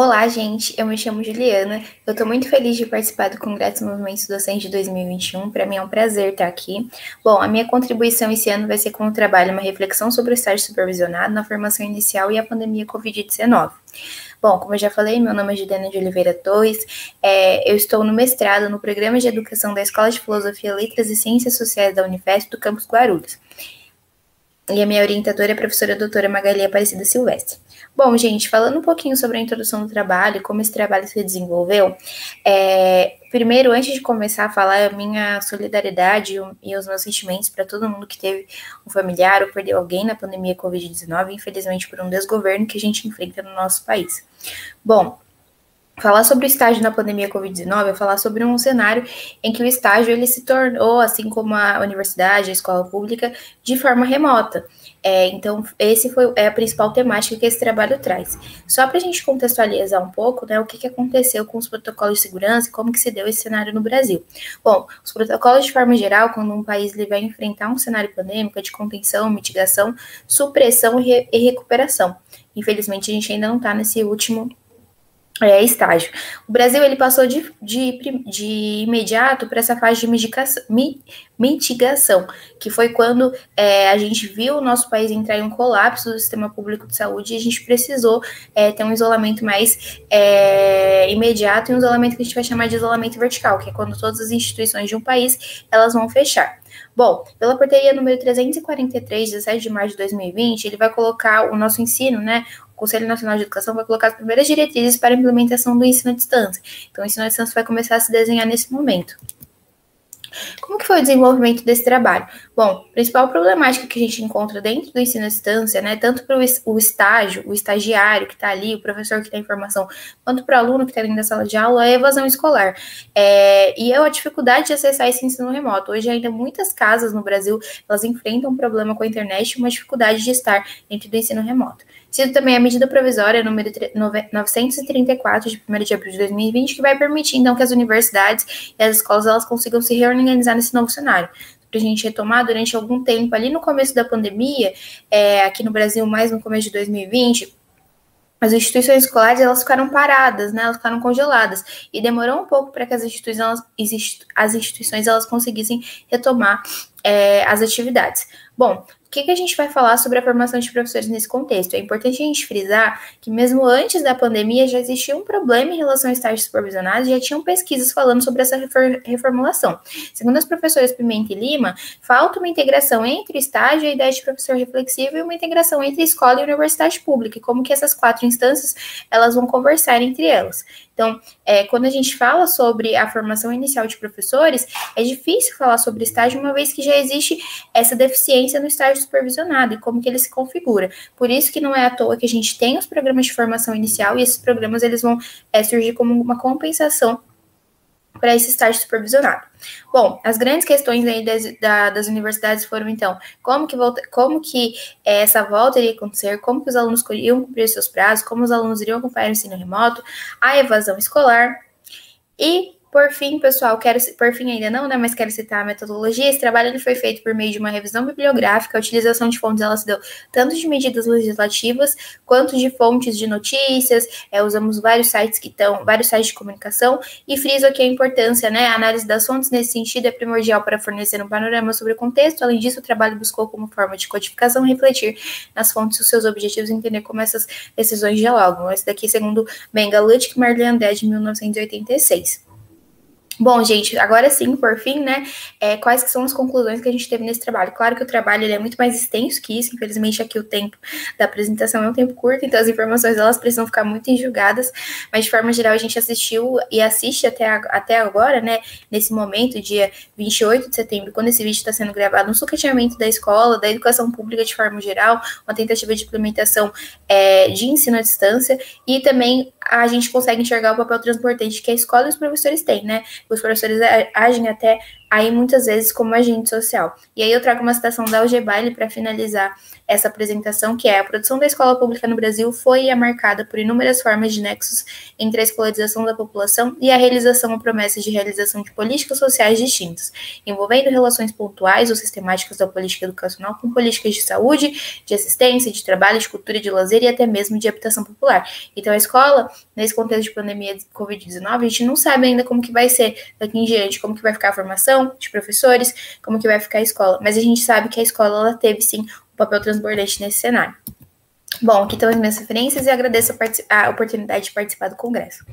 Olá, gente. Eu me chamo Juliana. Eu estou muito feliz de participar do Congresso Movimentos Docentes de 2021. Para mim é um prazer estar aqui. Bom, a minha contribuição esse ano vai ser com o trabalho uma reflexão sobre o estágio supervisionado na formação inicial e a pandemia Covid-19. Bom, como eu já falei, meu nome é Juliana de Oliveira Torres. Eu estou no mestrado no Programa de Educação da Escola de Filosofia, Letras e Ciências Sociais da Unifesp do campus Guarulhos. E a minha orientadora é a professora doutora Magali Aparecida Silvestre. Bom, gente, falando um pouquinho sobre a introdução do trabalho, como esse trabalho se desenvolveu, primeiro, antes de começar a falar, a minha solidariedade e os meus sentimentos para todo mundo que teve um familiar ou perdeu alguém na pandemia Covid-19, infelizmente por um desgoverno que a gente enfrenta no nosso país. Bom, falar sobre o estágio na pandemia Covid-19 é falar sobre um cenário em que o estágio ele se tornou, assim como a universidade, a escola pública, de forma remota. Então, esse é a principal temática que esse trabalho traz. Só para a gente contextualizar um pouco, né, o que aconteceu com os protocolos de segurança e como que se deu esse cenário no Brasil. Bom, os protocolos, de forma geral, quando um país ele vai enfrentar um cenário pandêmico, é de contenção, mitigação, supressão e recuperação. Infelizmente, a gente ainda não está nesse último estágio. O Brasil ele passou de imediato para essa fase de mitigação, que foi quando a gente viu o nosso país entrar em um colapso do sistema público de saúde e a gente precisou ter um isolamento mais imediato e um isolamento que a gente vai chamar de isolamento vertical, que é quando todas as instituições de um país elas vão fechar. Bom, pela portaria número 343, 17 de março de 2020, ele vai colocar o nosso ensino, né? O Conselho Nacional de Educação vai colocar as primeiras diretrizes para a implementação do ensino à distância. Então, o ensino à distância vai começar a se desenhar nesse momento. Como que foi o desenvolvimento desse trabalho? Bom, a principal problemática que a gente encontra dentro do ensino à distância, né, tanto para o estágio, o estagiário que está ali, o professor que tem informação, quanto para o aluno que está dentro da sala de aula, é a evasão escolar. E a dificuldade de acessar esse ensino remoto. Hoje, ainda muitas casas no Brasil, elas enfrentam um problema com a internet e uma dificuldade de estar dentro do ensino remoto. Cito também a medida provisória número 934, de 1º de abril de 2020, que vai permitir, então, que as universidades e as escolas elas consigam se reorganizar nesse novo cenário. Para a gente retomar durante algum tempo, ali no começo da pandemia, aqui no Brasil, mais no começo de 2020, as instituições escolares elas ficaram paradas, né? Elas ficaram congeladas e demorou um pouco para que as instituições elas conseguissem retomar as atividades. Bom, o que a gente vai falar sobre a formação de professores nesse contexto? É importante a gente frisar que mesmo antes da pandemia já existia um problema em relação a estágios supervisionados e já tinham pesquisas falando sobre essa reformulação. Segundo as professoras Pimenta e Lima, falta uma integração entre o estágio e a ideia de professor reflexivo e uma integração entre escola e universidade pública, e como que essas 4 instâncias elas vão conversar entre elas. Então, quando a gente fala sobre a formação inicial de professores, é difícil falar sobre estágio, uma vez que já existe essa deficiência no estágio supervisionado e como que ele se configura. Por isso que não é à toa que a gente tem os programas de formação inicial e esses programas eles vão surgir como uma compensação para esse estágio supervisionado. Bom, as grandes questões aí das universidades foram, então, como que essa volta iria acontecer, como que os alunos iriam cumprir seus prazos, como os alunos iriam acompanhar o ensino remoto, a evasão escolar e, por fim, pessoal, por fim ainda não, né, mas quero citar a metodologia. Esse trabalho ele foi feito por meio de uma revisão bibliográfica, a utilização de fontes, ela se deu tanto de medidas legislativas, quanto de fontes de notícias, usamos vários sites de comunicação, e friso aqui a importância, né, a análise das fontes nesse sentido é primordial para fornecer um panorama sobre o contexto. Além disso, o trabalho buscou como forma de codificação refletir nas fontes os seus objetivos e entender como essas decisões dialogam. Esse daqui, segundo Benga Lutic e Marli André, de 1986. Bom, gente, agora sim, por fim, né, quais que são as conclusões que a gente teve nesse trabalho? Claro que o trabalho ele é muito mais extenso que isso, infelizmente aqui o tempo da apresentação é um tempo curto, então as informações elas precisam ficar muito enxugadas, mas de forma geral a gente assistiu e assiste até agora, né, nesse momento, dia 28 de setembro, quando esse vídeo está sendo gravado, um sucateamento da escola, da educação pública de forma geral, uma tentativa de implementação de ensino à distância, e também a gente consegue enxergar o papel transportante que a escola e os professores têm, né? Os professores agem até aí muitas vezes como agente social. E aí eu trago uma citação da Algebaile para finalizar essa apresentação, que é: a produção da escola pública no Brasil foi e é marcada por inúmeras formas de nexos entre a escolarização da população e a realização ou promessa de realização de políticas sociais distintas, envolvendo relações pontuais ou sistemáticas da política educacional com políticas de saúde, de assistência, de trabalho, de cultura, de lazer e até mesmo de habitação popular. Então a escola, nesse contexto de pandemia de Covid-19, a gente não sabe ainda como que vai ser daqui em diante, como que vai ficar a formação de professores, como que vai ficar a escola, mas a gente sabe que a escola ela teve sim um papel transbordante nesse cenário. Bom, aqui estão as minhas referências e agradeço a oportunidade de participar do congresso.